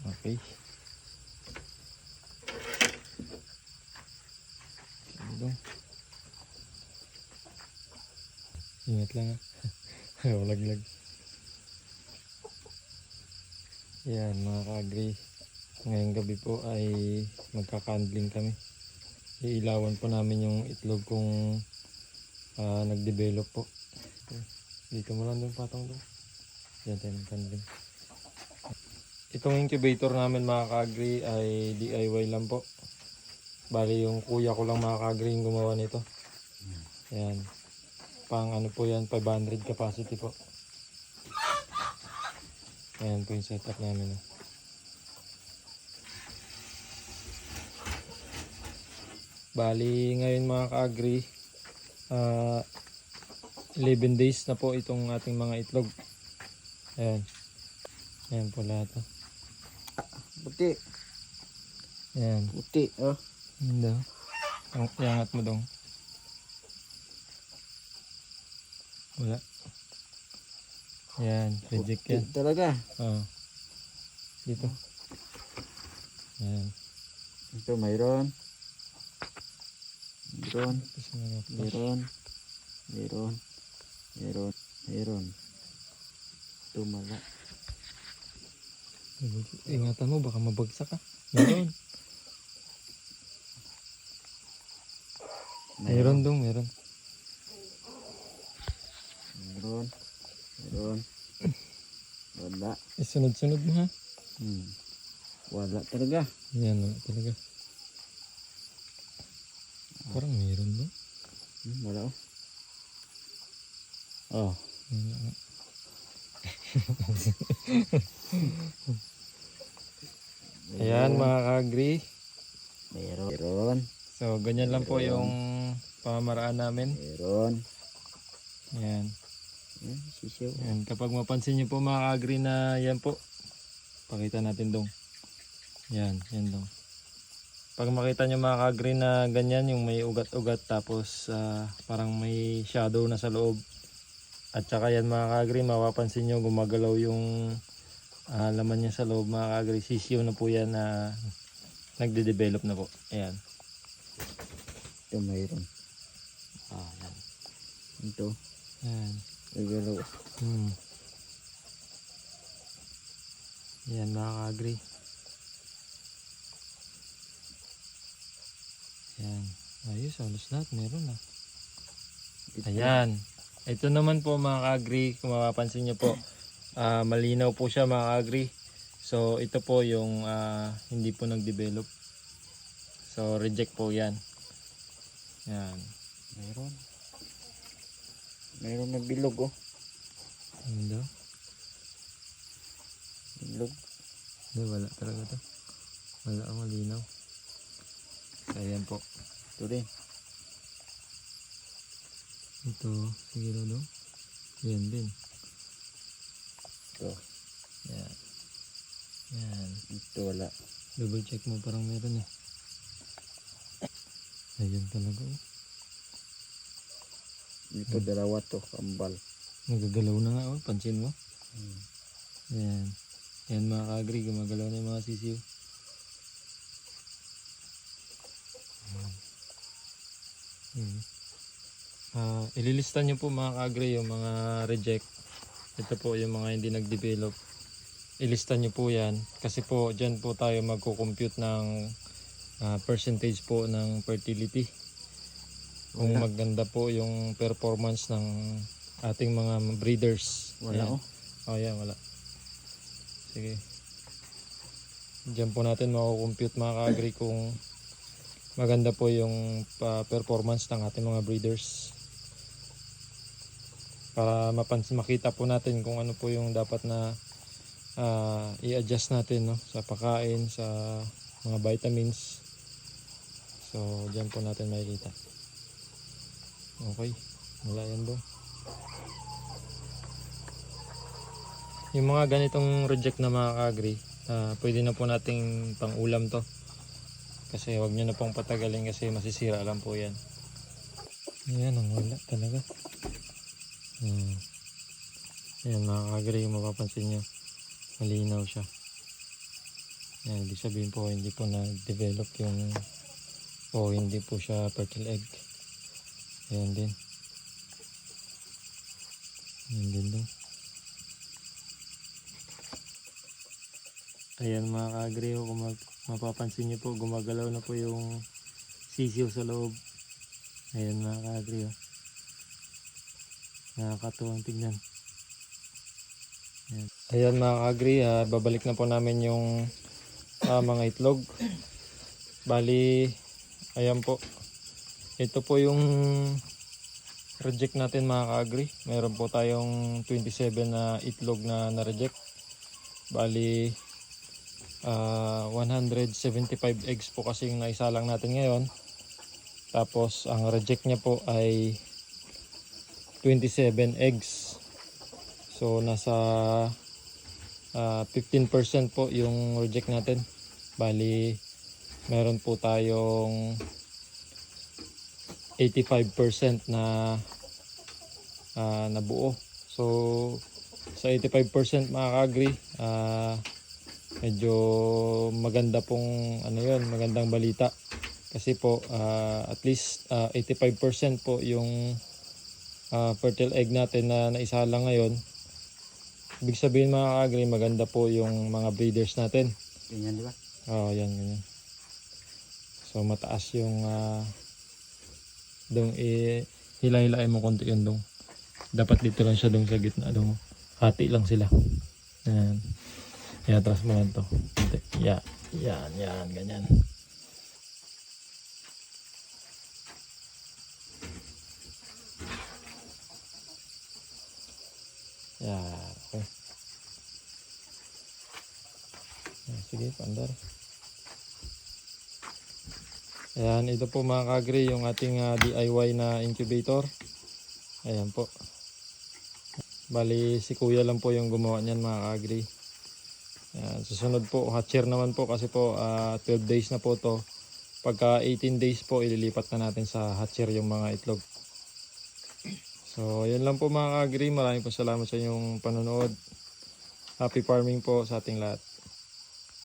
Okay. Dong. Ingat lang ha. Ayaw laglag. Yan mga ka-agri. Ngayong gabi po ay magkakandling kami. Iilawan po namin yung itlog kung nag-develop po. Dito mo lang doon patong doon. Yan tayo mag-candling. Itong incubator namin mga ka-agri ay DIY lang po. Bali yung kuya ko lang mga ka-agri yung gumawa nito. Yan. Pang ano po yan, 500 capacity po. Ayan po yung setup namin. Bali ngayon mga ka-agri, 11 days na po itong ating mga itlog. Ayan. Ayan po lahat. Buti. Ayan. Buti. Oh. Hindi. Iangat mo dong. Wala. Ayan. Reject yan. Buti talaga. Oo. Dito. Ayan. Ito mayroon. Mayroon. Tapos mga flash. Mayroon. Mayroon. Mayroon. Mayroon. Tumala. Ingatan mo baka mabagsak ka. Meron. Meron dong, meron. Meron. Meron. Wala. Isunod-sunod mo ha. Wala talaga. Yan, wala talaga. Parang meron ba? Wala oh. Oh. Wala nga. Ayan mga ka-agri. Meron. Meron. So ganyan lang po yung pamamaraan namin. Meron. Ayan. Sisiw. Ayan. Kapag mapansin nyo po mga ka-agri na yan po, pakita natin dong. Yan, yan dong. Pag makita nyo mga ka-agri na ganyan, yung may ugat-ugat tapos parang may shadow na sa loob. At saka yan mga ka-agri, mapapansin nyo gumagalaw yung laman niya sa loob mga ka-agri. Sisiw na po yan na nagde-develop na po. Ayan. Ito mayroon. Yan. Ito. Ayan. Nagalaw. Ayan mga ka-agri. Ayan. Ayos, halos lahat meron na. Ayan. Ito naman po mga ka-agri, kung mapapansin nyo po, malinaw po siya mga ka-agri. So ito po yung hindi po nag-develop. So reject po yan. Yan. Mayroon. Mayroon na bilog oh. Hindi. Bilog. Hindi, wala talaga to. Wala ang malinaw. Ayan po. Ito rin. Ito, sige na no. Yan din. Ito. Yan. Yan. Ito wala. Double check mo, parang meron eh. Ayan talaga oh. Ito dalawa to. Kambal. Nagagalaw na nga oh, pansin mo. Yan. Yan mga ka-agri, gumagalaw na yung mga sisiw. Ililista nyo po mga ka-agri yung mga reject. Ito po yung mga hindi nag-develop. Ilista nyo po yan kasi po dyan po tayo magko-compute ng percentage po ng fertility. Kung maganda po yung performance ng ating mga breeders. Wala Ayan. oh. Oh yan, wala. Sige. Diyan po natin mako-compute mga ka-agri kung maganda po yung performance ng ating mga breeders. Para makita po natin kung ano po yung dapat na i-adjust natin no, sa pagkain, sa mga vitamins. So diyan po natin makikita. Okay. Wala yan doon. Yung mga ganitong reject na mga ka-agri, pwede na po nating pang ulam to. Kasi wag nyo na pong patagalin kasi masisira lang po yan. Ayan, ang wala talaga. Ayan mga ka-agri, yung mapapansin nyo. Malinaw siya. Yan, ibig sabihin po hindi po na-develop yung o hindi po siya fertile egg. Ayan din. Ayan din daw. Ayan mga ka-agri, kung mapapansin nyo po, gumagalaw na po yung sisiw sa loob. Ayan mga ka-agri. Nakakatuwang tignan. Ayan mga ka-agri, babalik na po namin yung mga itlog. Bali, ayan po. Ito po yung reject natin mga ka-agri. Meron po tayong 27 na itlog na na-reject. Bali, 175 eggs po kasi yung naisalang natin ngayon. Tapos ang reject niya po ay 27 eggs. So nasa 15% po yung reject natin. Bali, meron po tayong 85% na nabuo. So sa 85% mga ka-agri, medyo maganda pong magandang balita. Kasi po at least 85% po yung fertile egg natin na naisalang ngayon. Ibig sabihin mga ka-agri, maganda po yung mga breeders natin. Ganyan, di ba? Oo, yan, ganyan. So mataas yung dong hila-hilain mo konti yun dong. Dapat dito lang siya dong sa gitna dong. Hati lang sila. Yan. Iatras mo lang to. Yan, yan, ganyan. Yan, okay. Sige, pandar. Ayan, ito po mga ka-agri yung ating DIY na incubator. Ayan po. Bali, si kuya lang po yung gumawa niyan mga ka-agri. Ayan, susunod po, hatcher naman po kasi po 12 days na po to. Pagka 18 days po, ililipat na natin sa hatcher yung mga itlog. So, yan lang po mga ka-agri. Maraming po salamat sa inyong panonood. Happy farming po sa ating lahat.